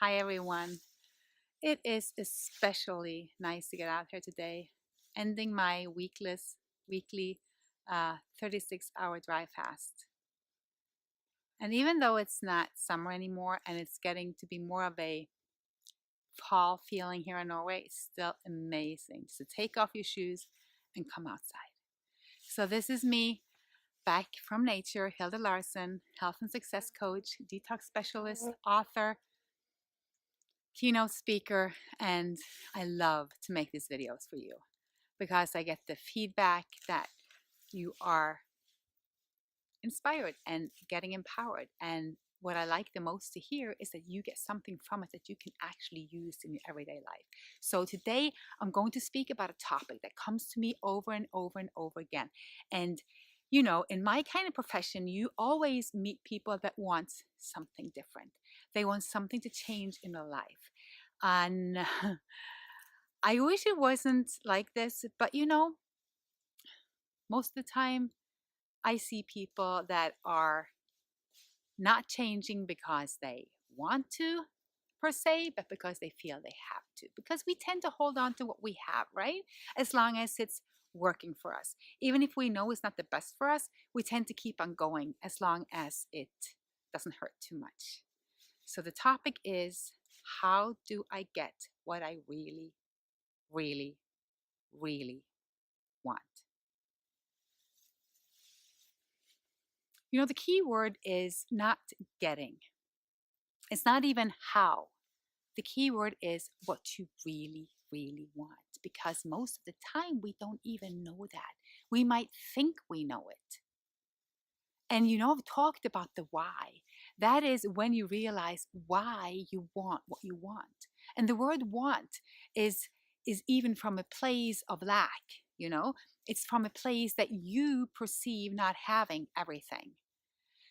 Hi everyone. It is especially nice to get out here today, ending my weekly 36-hour dry fast. And even though it's not summer anymore and it's getting to be more of a fall feeling here in Norway, it's still amazing to take off your shoes and come outside. So this is me back from nature, Hilde Larsen, health and success coach, detox specialist, author, keynote speaker, and I love to make these videos for you because I get the feedback that you are inspired and getting empowered. And what I like the most to hear is that you get something from it that you can actually use in your everyday life. So today I'm going to speak about a topic that comes to me over and over and over again. And you know, in my kind of profession, you always meet people that want something different. They want something to change in their life. And I wish it wasn't like this, but you know, most of the time I see people that are not changing because they want to, per se, but because they feel they have to. Because we tend to hold on to what we have, right? As long as it's working for us. Even if we know it's not the best for us, we tend to keep on going as long as it doesn't hurt too much. So the topic is, how do I get what I really, really, really want? You know, the key word is not getting. It's not even how. The key word is what you really, really want. Because most of the time we don't even know that. We might think we know it. And you know, I've talked about the why. That is when you realize why you want what you want. And the word want is even from a place of lack, you know? It's from a place that you perceive not having everything.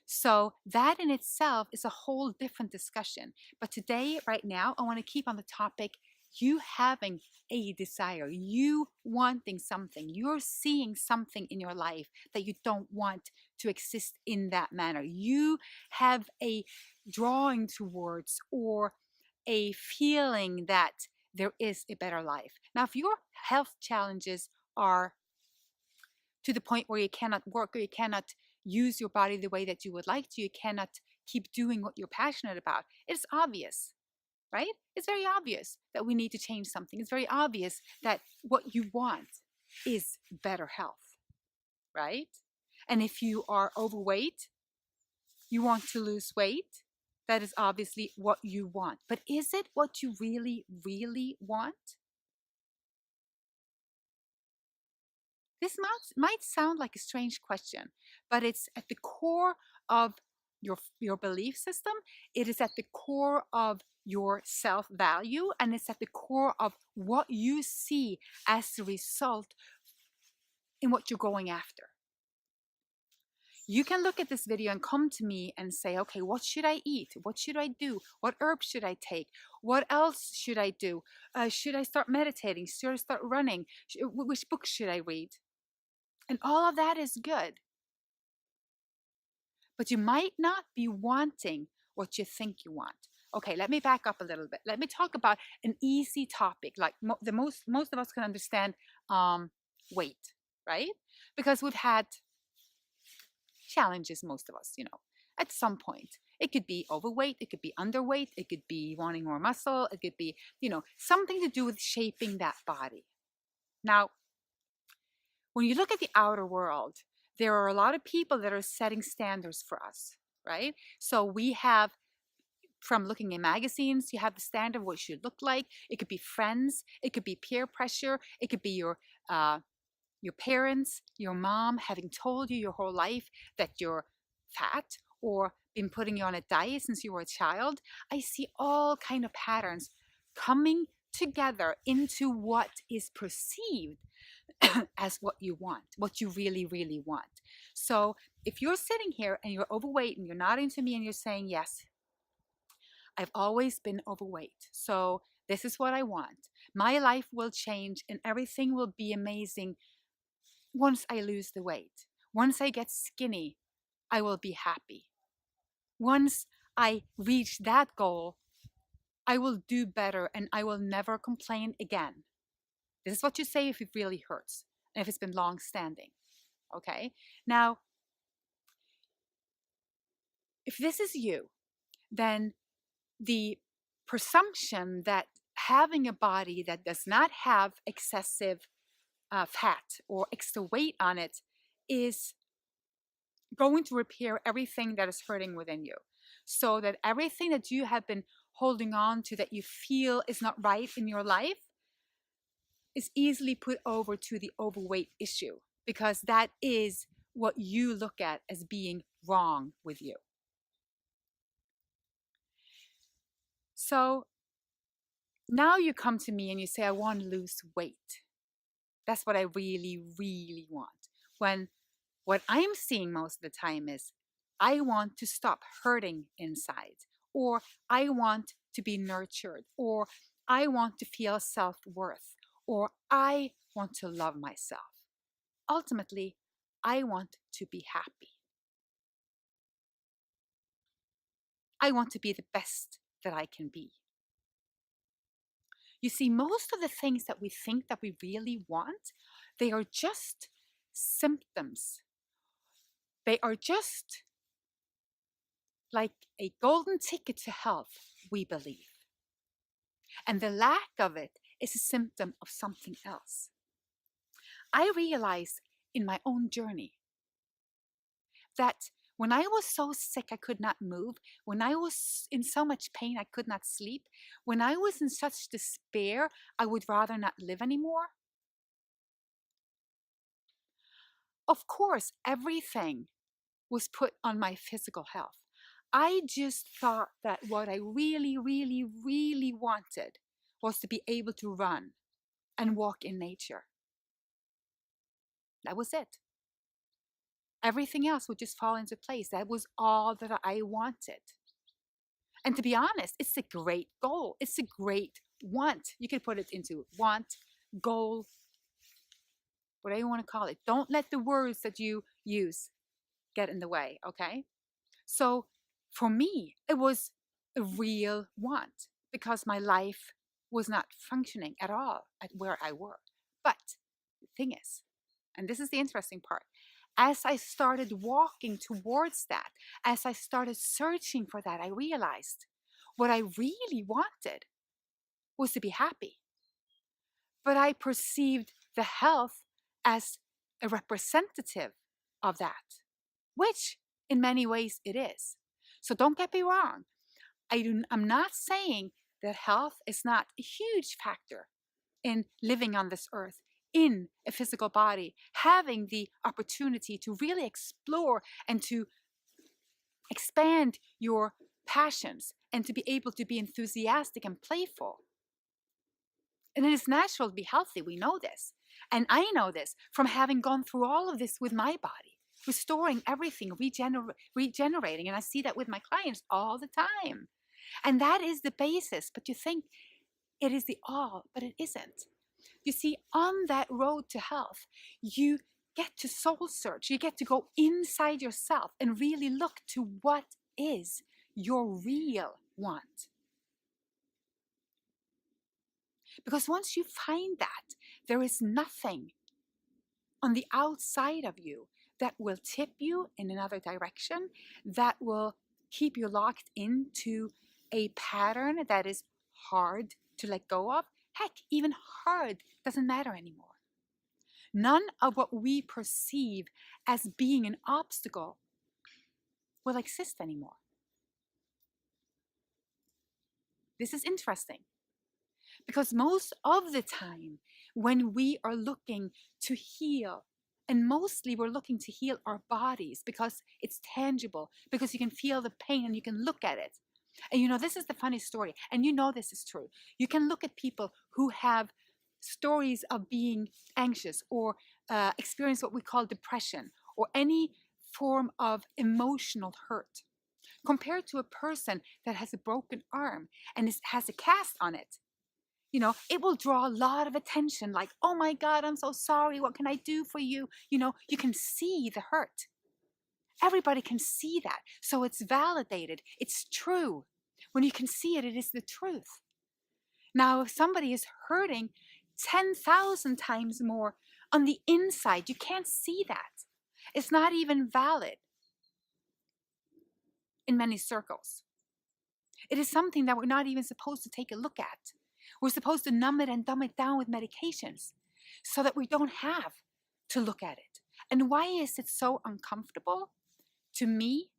So that in itself is a whole different discussion. But today, right now, I want to keep on the topic, you having a desire, you wanting something, you're seeing something in your life that you don't want to exist in that manner. You have a drawing towards or a feeling that there is a better life. Now, if your health challenges are to the point where you cannot work or you cannot use your body the way that you would like to, you cannot keep doing what you're passionate about, it's obvious, right? It's very obvious that we need to change something. It's very obvious that what you want is better health, right? And if you are overweight, you want to lose weight, that is obviously what you want. But is it what you really, really want? This might sound like a strange question, but it's at the core of your belief system. It is at the core of your self-value, and it's at the core of what you see as the result in what you're going after. You can look at this video and come to me and say, okay, what should I eat? What should I do? What herbs should I take? What else should I do? Should I start meditating? Should I start running? Which books should I read? And all of that is good. But you might not be wanting what you think you want. Okay, let me back up a little bit. Let me talk about an easy topic, like most of us can understand weight, right? Because we've had challenges, most of us, you know, at some point. It could be overweight, it could be underweight, it could be wanting more muscle, it could be, you know, something to do with shaping that body. Now, when you look at the outer world, there are a lot of people that are setting standards for us, right? So we have, from looking in magazines, you have the standard of what it should look like. It could be friends, it could be peer pressure, it could be your parents, your mom having told you your whole life that you're fat or been putting you on a diet since you were a child. I see all kind of patterns coming together into what is perceived as what you want, what you really, really want. So if you're sitting here and you're overweight and you're nodding to me and you're saying, yes, I've always been overweight, so this is what I want. My life will change and everything will be amazing once I lose the weight. Once I get skinny, I will be happy. Once I reach that goal, I will do better and I will never complain again. This is what you say if it really hurts and if it's been long standing. Okay? Now, if this is you, then the presumption that having a body that does not have excessive fat or extra weight on it is going to repair everything that is hurting within you, so that everything that you have been holding on to that you feel is not right in your life is easily put over to the overweight issue, because that is what you look at as being wrong with you. So now you come to me and you say, I want to lose weight. That's what I really, really want. When what I'm seeing most of the time is, I want to stop hurting inside, or I want to be nurtured, or I want to feel self-worth, or I want to love myself. Ultimately, I want to be happy. I want to be the best that I can be. You see, most of the things that we think that we really want, they are just symptoms. They are just like a golden ticket to health, we believe. And the lack of it is a symptom of something else. I realized in my own journey that when I was so sick I could not move, when I was in so much pain I could not sleep, when I was in such despair I would rather not live anymore. Of course, everything was put on my physical health. I just thought that what I really, really, really wanted was to be able to run and walk in nature. That was it. Everything else would just fall into place. That was all that I wanted. And to be honest, it's a great goal. It's a great want. You could put it into want, goal, whatever you want to call it. Don't let the words that you use get in the way, okay? So for me, it was a real want, because my life was not functioning at all at where I were. But the thing is, and this is the interesting part, as I started walking towards that, as I started searching for that, I realized what I really wanted was to be happy. But I perceived the health as a representative of that, which in many ways it is. So don't get me wrong. I'm not saying that health is not a huge factor in living on this earth, in a physical body, having the opportunity to really explore and to expand your passions and to be able to be enthusiastic and playful. And it is natural to be healthy. We know this. And I know this from having gone through all of this with my body, restoring everything, regenerating. And I see that with my clients all the time. And that is the basis. But you think it is the all, but it isn't. You see, on that road to health, you get to soul search. You get to go inside yourself and really look to what is your real want. Because once you find that, there is nothing on the outside of you that will tip you in another direction, that will keep you locked into a pattern that is hard to let go of. Heck, even hard doesn't matter anymore. None of what we perceive as being an obstacle will exist anymore. This is interesting, because most of the time when we are looking to heal, and mostly we're looking to heal our bodies because it's tangible, because you can feel the pain and you can look at it. And you know, this is the funny story, and you know this is true. You can look at people who have stories of being anxious or experience what we call depression or any form of emotional hurt, compared to a person that has a broken arm and has a cast on it. You know, it will draw a lot of attention, like, oh my God, I'm so sorry. What can I do for you? You know, you can see the hurt. Everybody can see that. So it's validated. It's true. When you can see it, it is the truth. Now, if somebody is hurting 10,000 times more on the inside, you can't see that. It's not even valid in many circles. It is something that we're not even supposed to take a look at. We're supposed to numb it and dumb it down with medications so that we don't have to look at it. And why is it so uncomfortable? To me,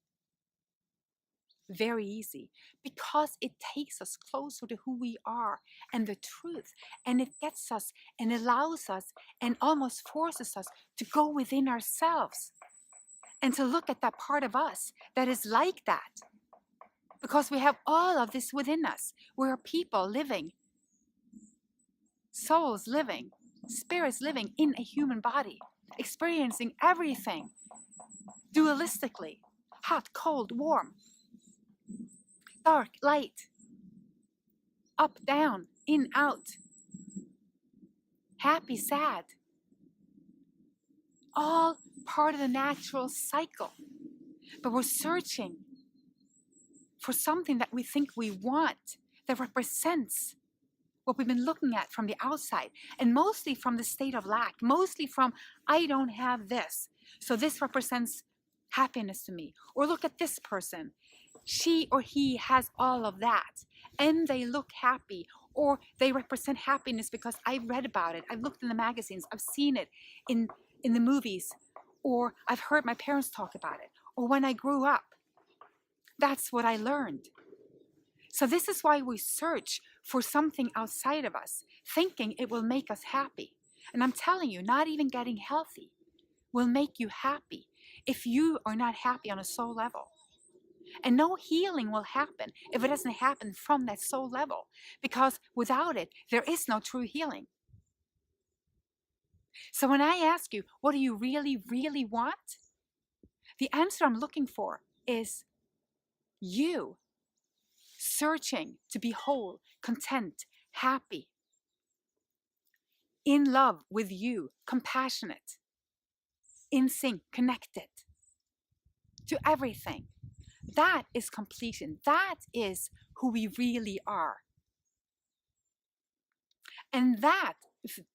very easy, because it takes us closer to who we are and the truth, and it gets us and allows us and almost forces us to go within ourselves and to look at that part of us that is like that, because we have all of this within us. We're people living, souls living, spirits living in a human body, experiencing everything dualistically: hot, cold, warm, dark, light, up, down, in, out, happy, sad, all part of the natural cycle. But we're searching for something that we think we want, that represents what we've been looking at from the outside, and mostly from the state of lack, mostly from, I don't have this, so this represents happiness to me. Or look at this person, she or he has all of that, and they look happy, or they represent happiness because I've read about it, I've looked in the magazines, I've seen it in the movies, or I've heard my parents talk about it, or when I grew up, that's what I learned. So this is why we search for something outside of us, thinking it will make us happy. And I'm telling you, not even getting healthy will make you happy if you are not happy on a soul level. And no healing will happen if it doesn't happen from that soul level, because without it, there is no true healing. So when I ask you, what do you really, really want? The answer I'm looking for is you searching to be whole, content, happy, in love with you, compassionate, in sync, connected to everything. That is completion. That is who we really are. And that,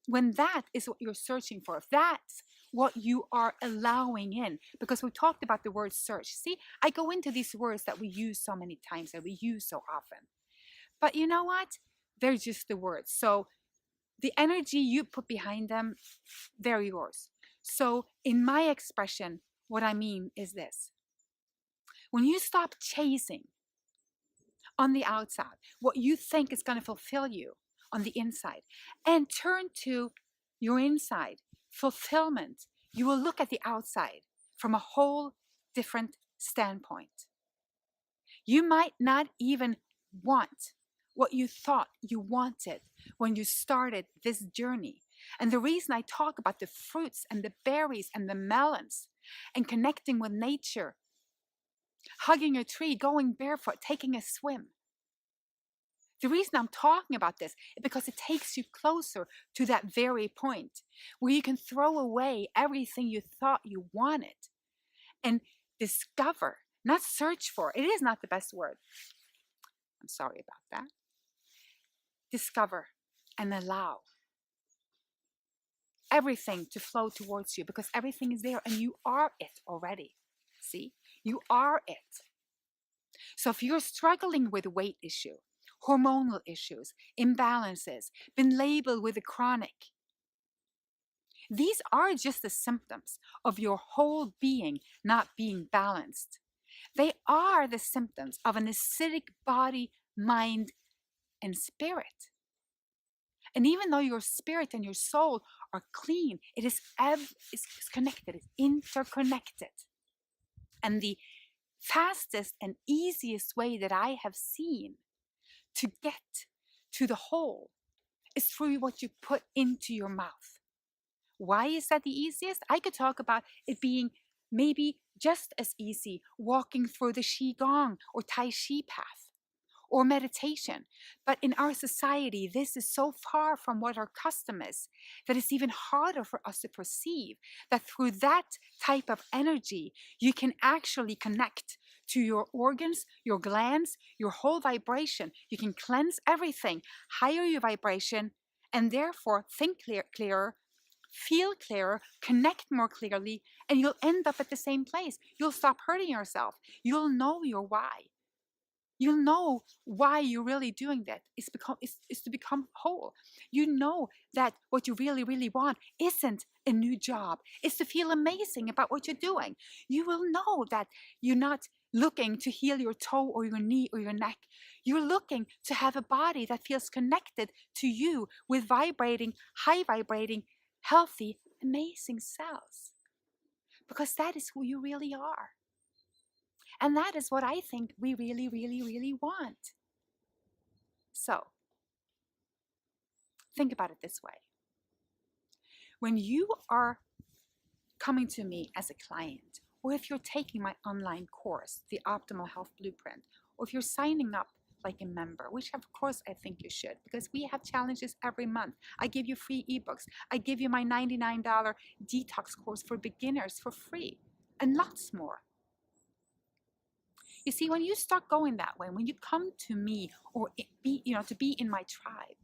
when that is what you're searching for, if that's what you are allowing in, because we talked about the word search. See, I go into these words that we use so many times, that we use so often. But you know what? They're just the words. So the energy you put behind them, they're yours. So in my expression, what I mean is this. When you stop chasing on the outside what you think is going to fulfill you on the inside, and turn to your inside fulfillment, you will look at the outside from a whole different standpoint. You might not even want what you thought you wanted when you started this journey. And the reason I talk about the fruits and the berries and the melons and connecting with nature, hugging a tree, going barefoot, taking a swim. The reason I'm talking about this is because it takes you closer to that very point where you can throw away everything you thought you wanted and discover, not search for. It is not the best word. I'm sorry about that. Discover and allow everything to flow towards you, because everything is there and you are it already. See, you are it. So if you're struggling with a weight issue, hormonal issues, imbalances, been labeled with a chronic, these are just the symptoms of your whole being not being balanced. They are the symptoms of an acidic body, mind, and spirit. And even though your spirit and your soul are clean, it is connected, it's interconnected. And the fastest and easiest way that I have seen to get to the whole is through what you put into your mouth. Why is that the easiest? I could talk about it being maybe just as easy walking through the Qigong or Tai Chi path or meditation. But in our society, this is so far from what our custom is that it's even harder for us to perceive that through that type of energy, you can actually connect to your organs, your glands, your whole vibration. You can cleanse everything, higher your vibration, and therefore think clearer, feel clearer, connect more clearly, and you'll end up at the same place. You'll stop hurting yourself. You'll know your why. You'll know why you're really doing that. Is to become whole. You know that what you really, really want isn't a new job. It's to feel amazing about what you're doing. You will know that you're not looking to heal your toe or your knee or your neck. You're looking to have a body that feels connected to you with vibrating, high vibrating, healthy, amazing cells. Because that is who you really are. And that is what I think we really, really, really want. So, think about it this way. When you are coming to me as a client, or if you're taking my online course, the Optimal Health Blueprint, or if you're signing up like a member, which of course I think you should, because we have challenges every month. I give you free ebooks. I give you my $99 detox course for beginners for free, and lots more. You see, when you start going that way, when you come to me or to be in my tribe,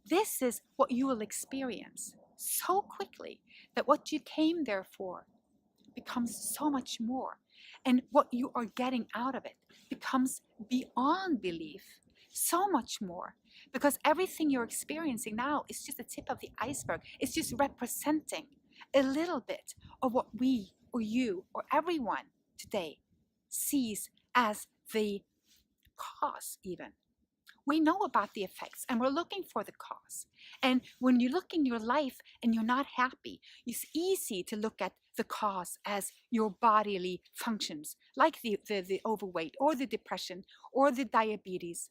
this is what you will experience so quickly that what you came there for becomes so much more. And what you are getting out of it becomes beyond belief, so much more. Because everything you're experiencing now is just the tip of the iceberg. It's just representing a little bit of what we or you or everyone today sees as the cause even. We know about the effects and we're looking for the cause. And when you look in your life and you're not happy, it's easy to look at the cause as your bodily functions, like the overweight or the depression or the diabetes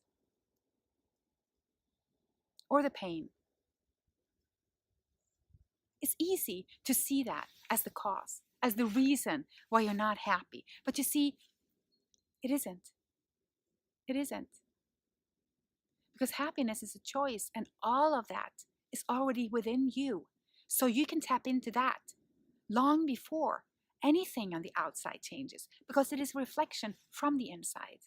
or the pain. It's easy to see that as the cause, as the reason why you're not happy. But you see, it isn't. It isn't. Because happiness is a choice, and all of that is already within you. So you can tap into that long before anything on the outside changes, because it is reflection from the inside.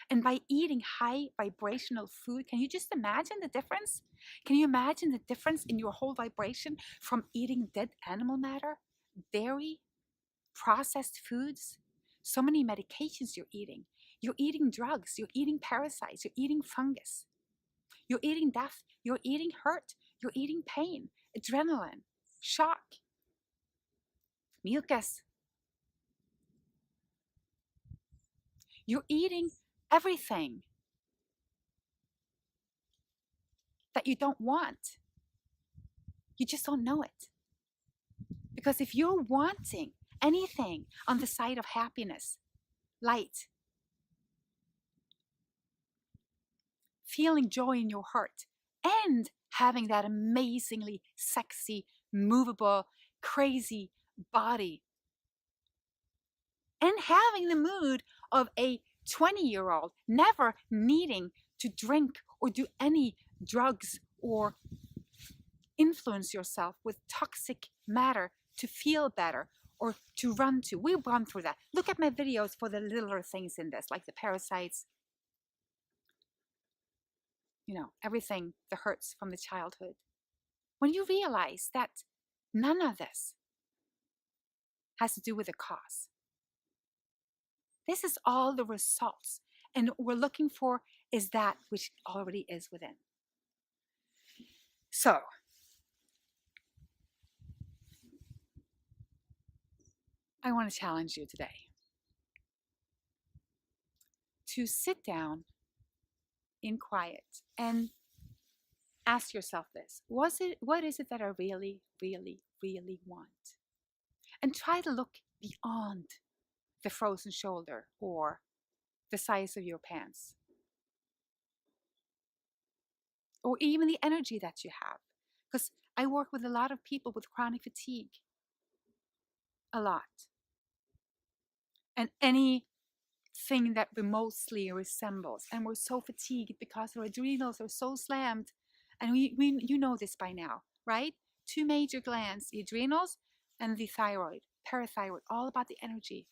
And by eating high vibrational food, can you just imagine the difference? Can you imagine the difference in your whole vibration from eating dead animal matter, dairy, processed foods, so many medications you're eating? You're eating drugs, you're eating parasites, you're eating fungus. You're eating death, you're eating hurt, you're eating pain, adrenaline, shock, mucus. You're eating everything that you don't want. You just don't know it. Because if you're wanting anything on the side of happiness, light, feeling joy in your heart, and having that amazingly sexy, movable, crazy body, and having the mood of a 20-year-old, never needing to drink or do any drugs or influence yourself with toxic matter to feel better or to run to. We've gone through that. Look at my videos for the littler things in this, like the parasites, everything that hurts from the childhood. When you realize that none of this has to do with the cause, this is all the results. And what we're looking for is that which already is within. So, I want to challenge you today to sit down in quiet and ask yourself this. What is it that I really, really, really want? And try to look beyond the frozen shoulder or the size of your pants, or even the energy that you have. Because I work with a lot of people with chronic fatigue, a lot. And anything that remotely resembles, and we're so fatigued because our adrenals are so slammed. And you know this by now, right? Two major glands, the adrenals and the thyroid, parathyroid, all about the energy.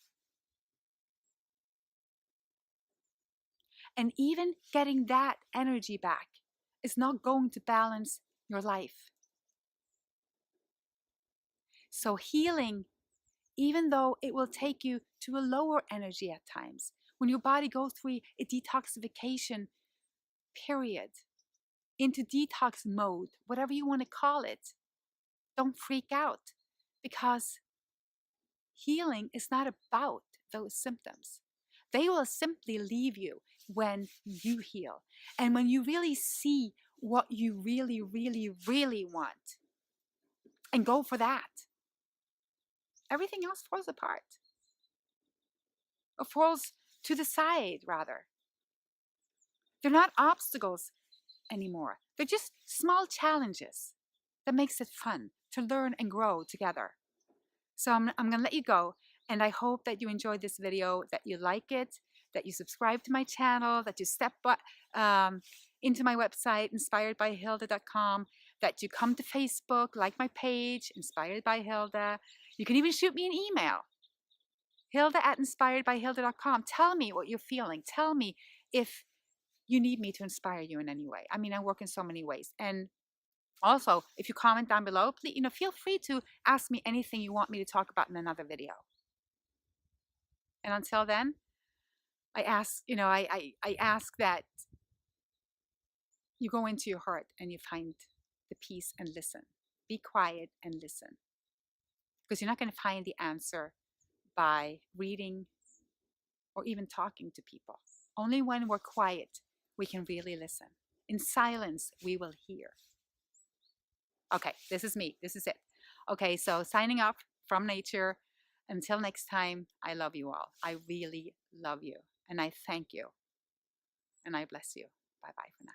And even getting that energy back is not going to balance your life. So healing, even though it will take you to a lower energy at times, when your body goes through a detoxification period, into detox mode, whatever you want to call it, don't freak out, because healing is not about those symptoms. They will simply leave you when you heal and when you really see what you really, really, really want and go for that. Everything else falls apart, or falls to the side, rather. They're not obstacles anymore. They're just small challenges that makes it fun to learn and grow together. So I'm going to let you go, and I hope that you enjoyed this video, that you like it, that you subscribe to my channel, that you step into my website, InspiredByHilde.com, that you come to Facebook, like my page, Inspired by Hilde. You can even shoot me an email, Hilde@InspiredByHilde.com. Tell me what you're feeling. Tell me if you need me to inspire you in any way. I mean, I work in so many ways. And also, if you comment down below, please, feel free to ask me anything you want me to talk about in another video. And until then, I ask, I ask that you go into your heart and you find the peace and listen. Be quiet and listen. Because you're not going to find the answer by reading or even talking to people. Only when we're quiet, we can really listen. In silence, we will hear. Okay, this is me. This is it. Okay, so signing off from nature. Until next time, I love you all. I really love you. And I thank you. And I bless you. Bye-bye for now.